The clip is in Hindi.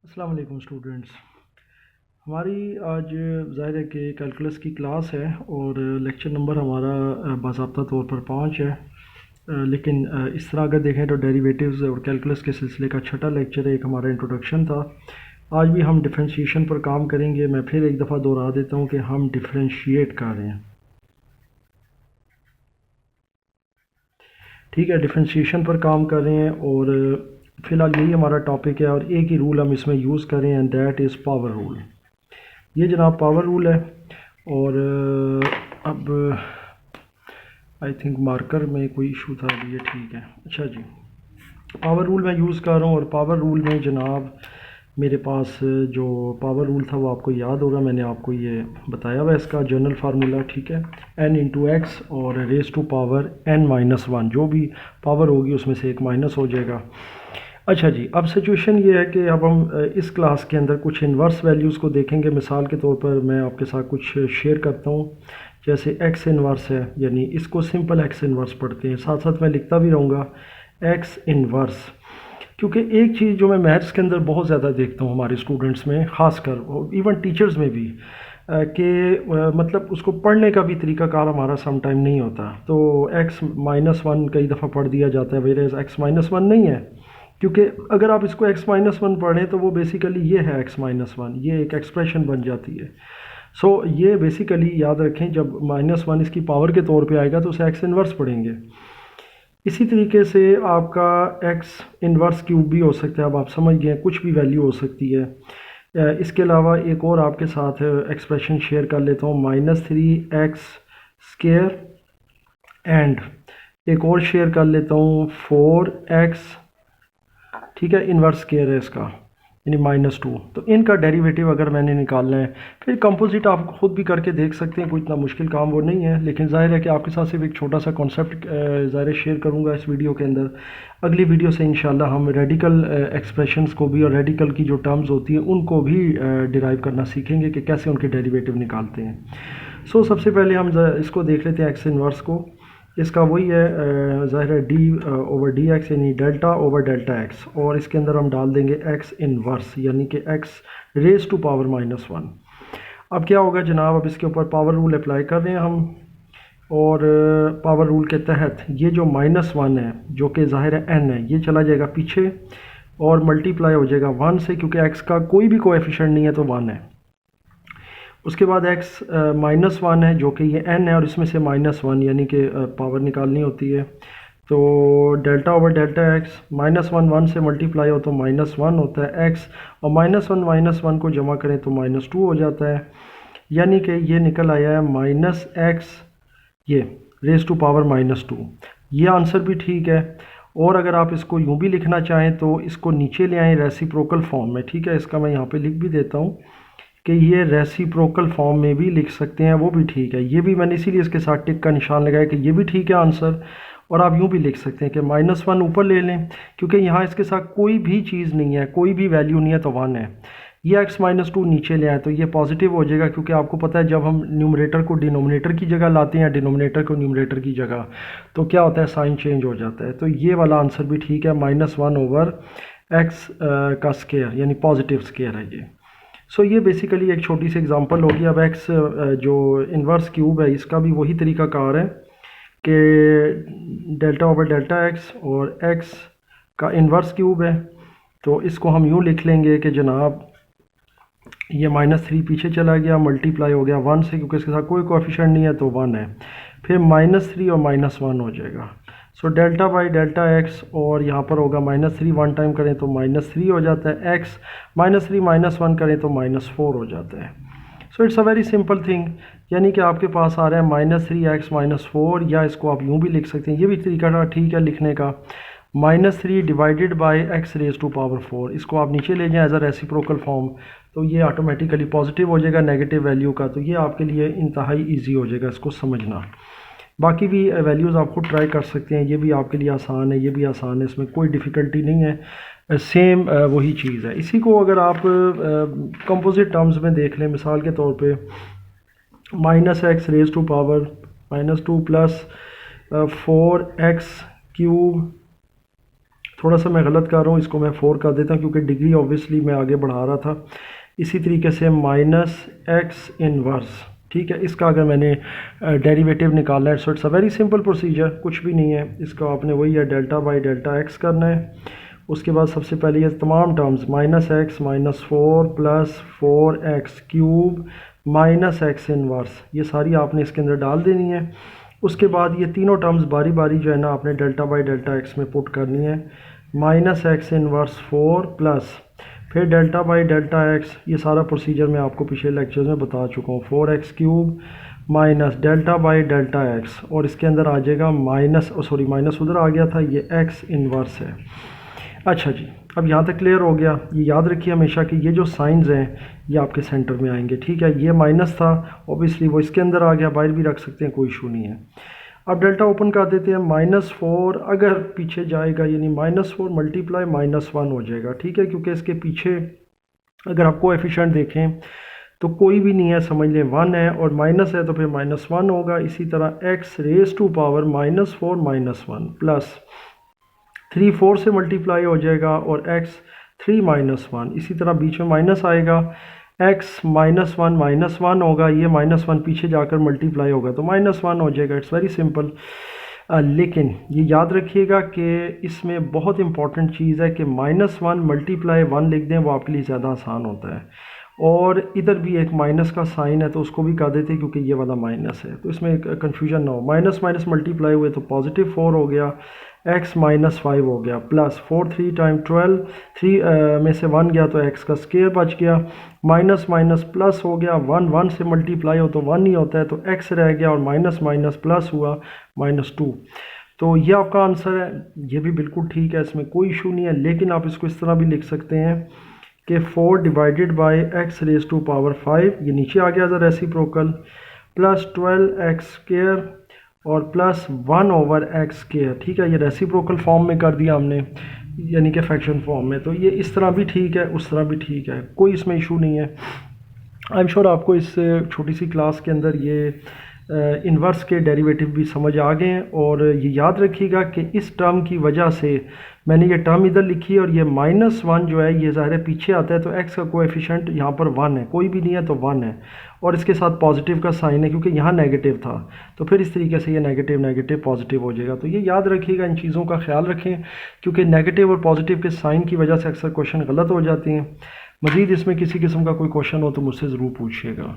अस्सलाम वालेकुम स्टूडेंट्स। हमारी आज ज़ाहिर है कि कैलकुलस की क्लास है और लेक्चर नंबर हमारा बाज़ाब्ता तौर पर 5 है। लेकिन इस तरह अगर देखें तो डेरिवेटिव्स और कैलकुलस के सिलसिले का छठा लेक्चर है। एक हमारा इंट्रोडक्शन था। आज भी हम डिफरेंशिएशन पर काम करेंगे। मैं फिर एक दफ़ा दोहरा देता हूँ कि हम डिफरेंशिएट कर रहे हैं। ठीक है, डिफरेंशिएशन पर काम कर रहे हैं और फ़िलहाल यही हमारा टॉपिक है और एक ही रूल हम इसमें यूज़ करें and that is power rule. ये जनाब पावर रूल है और अब आई थिंक मार्कर में कोई इशू था, अभी ये ठीक है। अच्छा जी, पावर रूल मैं यूज़ कर रहा हूँ और पावर रूल में जनाब मेरे पास जो पावर रूल था वो आपको याद होगा, मैंने आपको ये बताया हुआ इसका जनरल फार्मूला। ठीक है, n इंटू एक्स और रेस टू पावर n-1, जो भी पावर होगी उसमें से एक माइनस हो जाएगा। अच्छा जी, अब सिचुएशन ये है कि अब हम इस क्लास के अंदर कुछ इन्वर्स वैल्यूज़ को देखेंगे। मिसाल के तौर पर मैं आपके साथ कुछ शेयर करता हूँ। जैसे एक्स इन्वर्स है, यानी इसको सिंपल एक्स इन्वर्स पढ़ते हैं। साथ साथ मैं लिखता भी रहूँगा एक्स इन्वर्स, क्योंकि एक चीज़ जो मैं मैथ्स के अंदर बहुत ज़्यादा देखता हूँ हमारे स्टूडेंट्स में, ख़ासकर और इवन टीचर्स में भी, कि मतलब उसको पढ़ने का भी तरीक़ाकार हमारा सम टाइम नहीं होता। तो x-1 कई दफ़ा पढ़ दिया जाता है, वेयर x-1 नहीं है। क्योंकि अगर आप इसको x-1 पढ़ें तो वो बेसिकली ये है x-1, ये एक एक्सप्रेशन बन जाती है। सो ये बेसिकली याद रखें, जब -1 इसकी पावर के तौर पे आएगा तो उसे x इन्वर्स पढ़ेंगे। इसी तरीके से आपका x इन्वर्स क्यूब भी हो सकता है। अब आप समझ गए, कुछ भी वैल्यू हो सकती है। इसके अलावा एक और आपके साथ एक्सप्रेशन शेयर कर लेता हूँ, -3x² एंड एक और शेयर कर लेता हूँ 4x, ठीक है, इन्वर्स स्केयर है इसका, यानी -2। तो इनका डेरिवेटिव अगर मैंने निकालना है, फिर कंपोजिट आप खुद भी करके देख सकते हैं, कोई इतना मुश्किल काम वो नहीं है। लेकिन जाहिर है कि आपके साथ सिर्फ एक छोटा सा कॉन्सेप्ट ज़ाहिर शेयर करूँगा इस वीडियो के अंदर। अगली वीडियो से इंशाल्लाह हम रेडिकल एक्सप्रेशंस को भी और रेडिकल की जो टर्म्स होती हैं उनको भी डिराइव करना सीखेंगे कि कैसे उनके डेरिवेटिव निकालते हैं। सो सबसे पहले हम इसको देख लेते हैं एक्स इन्वर्स को। इसका वही है ज़ाहिर है डी ओवर डी एक्स, यानी डेल्टा ओवर डेल्टा एक्स, और इसके अंदर हम डाल देंगे एक्स इनवर्स, यानी कि एक्स रेज टू पावर -1। अब क्या होगा जनाब, अब इसके ऊपर पावर रूल अप्लाई कर रहे हैं हम, और पावर रूल के तहत ये जो -1 है, जो कि ज़ाहिर है n है, ये चला जाएगा पीछे और मल्टीप्लाई हो जाएगा 1 से, क्योंकि x का कोई भी कोएफिशिएंट नहीं है तो 1 है। उसके बाद x -1 है, जो कि ये n है, और इसमें से -1 यानी कि पावर निकालनी होती है। तो डेल्टा ओवर डेल्टा x, -1 1 से मल्टीप्लाई हो तो -1 होता है x, और -1 को जमा करें तो -2 हो जाता है। यानी कि ये निकल आया है -x, ये रेज टू पावर -2। ये आंसर भी ठीक है। और अगर आप इसको यूँ भी लिखना चाहें तो इसको नीचे ले आएँ रेसिप्रोकल फॉर्म में। ठीक है, इसका मैं यहाँ पे लिख भी देता हूँ कि ये रेसिप्रोकल फॉर्म में भी लिख सकते हैं, वो भी ठीक है। ये भी मैंने इसीलिए इसके साथ टिक का निशान लगाया कि ये भी ठीक है आंसर। और आप यूँ भी लिख सकते हैं कि -1 ऊपर ले लें, क्योंकि यहाँ इसके साथ कोई भी चीज़ नहीं है, कोई भी वैल्यू नहीं है तो 1 है। ये x-2 नीचे ले आए तो ये पॉजिटिव हो जाएगा, क्योंकि आपको पता है जब हम न्यूमरेटर को डिनोमिनेटर की जगह लाते हैं, डिनोमिनेटर को न्यूमरेटर की जगह, तो क्या होता है, साइन चेंज हो जाता है। तो ये वाला आंसर भी ठीक है, -1 ओवर x का स्केयर, यानी पॉजिटिव स्केयर है ये। सो ये बेसिकली एक छोटी सी एग्जांपल होगी। अब x जो इन्वर्स क्यूब है, इसका भी वही तरीका कार है कि डेल्टा ओवर डेल्टा x और x का इन्वर्स क्यूब है। तो इसको हम यूँ लिख लेंगे कि जनाब ये -3 पीछे चला गया, मल्टीप्लाई हो गया 1 से, क्योंकि इसके साथ कोई कोएफिशिएंट नहीं है तो 1 है। फिर -3 और -1 हो जाएगा। So delta by delta x, और यहाँ पर होगा -3 1 टाइम करें तो -3 हो जाता है x, -3 -1 करें तो -4 हो जाता है। So it's a very simple thing, यानी कि आपके पास आ रहा है -3x -4, या इसको आप यूँ भी लिख सकते हैं, ये भी तरीका ठीक है लिखने का, -3 divided by x raise to power 4। इसको आप नीचे ले जाएं एज अ रेसिप्रोकल फॉर्म, तो ये ऑटोमेटिकली पॉजिटिव हो जाएगा नेगेटिव वैल्यू का। तो ये आपके लिए इंतहाई इजी हो जाएगा इसको समझना। बाकी भी वैल्यूज़ आप खुद ट्राई कर सकते हैं, ये भी आपके लिए आसान है, ये भी आसान है, इसमें कोई डिफ़िकल्टी नहीं है, सेम वही चीज़ है। इसी को अगर आप कंपोजिट टर्म्स में देख लें, मिसाल के तौर पे -x raise to power -2 plus 4x cube, थोड़ा सा मैं गलत कर रहा हूँ, इसको मैं 4 कर देता हूँ क्योंकि डिग्री ऑब्वियसली मैं आगे बढ़ा रहा था। इसी तरीके से माइनस एक्स इनवर्स, ठीक है, इसका अगर मैंने डेरिवेटिव निकालना है, so it's a very simple procedure, कुछ भी नहीं है, इसका आपने वही है डेल्टा बाई डेल्टा एक्स करना है। उसके बाद सबसे पहले ये तमाम terms minus x minus 4 plus 4x cube minus x inverse, ये सारी आपने इसके अंदर डाल देनी है। उसके बाद ये तीनों टर्म्स बारी बारी जो है ना आपने डेल्टा बाई डेल्टा एक्स में पुट करनी है। माइनस एक्स इनवर्स 4 प्लस फिर डेल्टा बाई डेल्टा एक्स, ये सारा प्रोसीजर मैं आपको पिछले लेक्चर में बता चुका हूँ। 4x cube minus delta by delta x, और इसके अंदर आ जाएगा माइनस, सॉरी माइनस उधर आ गया था, ये x इनवर्स है। अच्छा जी, अब यहाँ तक क्लियर हो गया। ये याद रखिए हमेशा कि ये जो साइंस हैं ये आपके सेंटर में आएंगे, ठीक है। ये माइनस था, ऑब्वियसली वो इसके अंदर आ गया, बाहर भी रख सकते हैं, कोई इशू नहीं है। अब डेल्टा ओपन कर देते हैं। -4 अगर पीछे जाएगा यानी -4 मल्टीप्लाई -1 हो जाएगा, ठीक है, क्योंकि इसके पीछे अगर आप कोएफिशिएंट देखें तो कोई भी नहीं है, समझ लें 1 है, और माइनस है तो फिर -1 होगा। इसी तरह x raise to power -4 -1 plus 3 4 से मल्टीप्लाई हो जाएगा और x 3 -1, इसी तरह बीच में माइनस आएगा, x -1 होगा, ये -1 पीछे जाकर मल्टीप्लाई होगा तो -1 हो जाएगा। It's very simple. लेकिन ये याद रखिएगा कि इसमें बहुत इंपॉर्टेंट चीज़ है कि -1 मल्टीप्लाई 1 लिख दें, वो आपके लिए ज़्यादा आसान होता है। और इधर भी एक माइनस का साइन है तो उसको भी कर देते हैं क्योंकि ये वाला माइनस है, तो इसमें कन्फ्यूजन ना हो। माइनस माइनस मल्टीप्लाई हुए तो पॉजिटिव 4 हो गया, x -5 हो गया, प्लस 4 3 टाइम 12, 3 में से 1 गया तो x का स्केयर बच गया, माइनस माइनस प्लस हो गया, 1 1 से मल्टीप्लाई हो तो 1 ही होता है तो x रह गया, और माइनस माइनस प्लस हुआ -2। तो ये आपका आंसर है, ये भी बिल्कुल ठीक है, इसमें कोई इशू नहीं है। लेकिन आप इसको इस तरह भी लिख सकते हैं कि 4 divided by x raise to power 5, ये नीचे आ गया था रेसिप्रोकल, प्लस 12x स्केयर और प्लस 1 ओवर x स्केयर, ठीक है। ये रेसिप्रोकल फॉर्म में कर दिया हमने, यानी कि फ्रैक्शन फॉर्म में, तो ये इस तरह भी ठीक है, उस तरह भी ठीक है, कोई इसमें इशू नहीं है। आई एम श्योर आपको इस छोटी सी क्लास के अंदर ये इन्वर्स के डेरिवेटिव भी समझ आ गए हैं। और ये याद रखिएगा कि इस टर्म की वजह से मैंने ये टर्म इधर लिखी, और ये -1 जो है ये ज़ाहिर है पीछे आता है, तो x का कोएफिशिएंट यहाँ पर 1 है, कोई भी नहीं है तो 1 है, और इसके साथ पॉजिटिव का साइन है क्योंकि यहाँ नेगेटिव था, तो फिर इस तरीके से ये नेगेटिव नेगेटिव पॉजिटिव हो जाएगा। तो ये याद रखिएगा, इन चीज़ों का ख्याल रखें क्योंकि नेगेटिव और पॉजिटिव के साइन की वजह से अक्सर क्वेश्चन गलत हो जाते हैं। मज़ीद इसमें किसी किस्म का कोई क्वेश्चन हो तो मुझसे ज़रूर पूछिएगा।